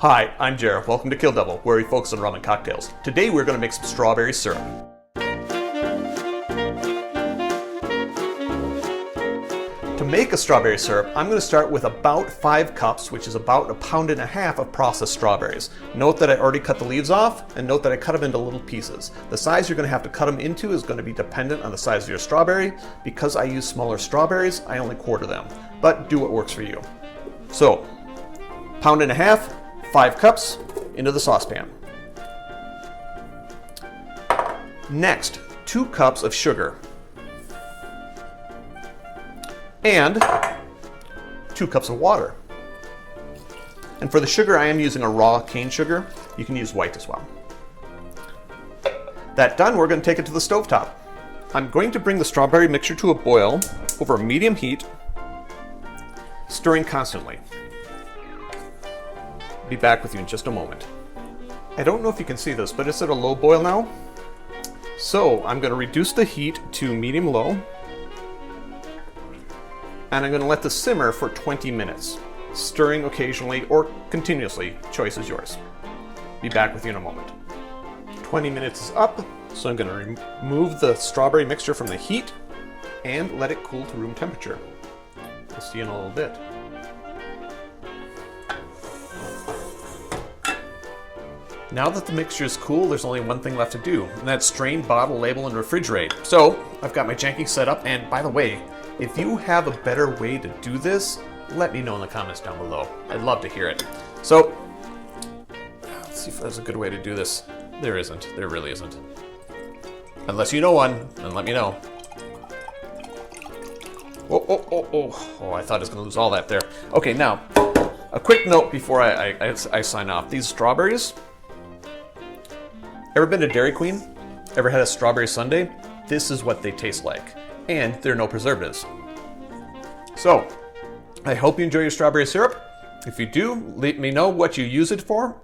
Hi, I'm Jared. Welcome to Kill-Divill, where we focus on rum and cocktails. Today we're going to make some strawberry syrup. To make a strawberry syrup, I'm going to start with about 5 cups, which is about 1.5 pounds of processed strawberries. Note that I already cut the leaves off, and note that I cut them into little pieces. The size you're going to have to cut them into is going to be dependent on the size of your strawberry. Because I use smaller strawberries, I only quarter them, but do what works for you. So, 1.5 pounds, 5 cups into the saucepan. Next, 2 cups of sugar. And 2 cups of water. And for the sugar, I am using a raw cane sugar. You can use white as well. That done, we're going to take it to the stovetop. I'm going to bring the strawberry mixture to a boil over a medium heat, stirring constantly. Be back with you in just a moment. I don't know if you can see this, but it's at a low boil now. So I'm going to reduce the heat to medium-low. And I'm going to let this simmer for 20 minutes, stirring occasionally or continuously. Choice is yours. Be back with you in a moment. 20 minutes is up, so I'm going to remove the strawberry mixture from the heat and let it cool to room temperature. We'll see you in a little bit. Now that the mixture is cool, there's only one thing left to do, and that's strain, bottle, label, and refrigerate. So I've got my janky set up, and by the way, if you have a better way to do this, let me know in the comments down below. I'd love to hear it. So, let's see if there's a good way to do this. There isn't. There really isn't. Unless you know one, then let me know. Oh, I thought I was going to lose all that there. Okay, now, a quick note before I sign off. These strawberries, ever been to Dairy Queen? Ever had a strawberry sundae? This is what they taste like. And there are no preservatives. So, I hope you enjoy your strawberry syrup. If you do, let me know what you use it for.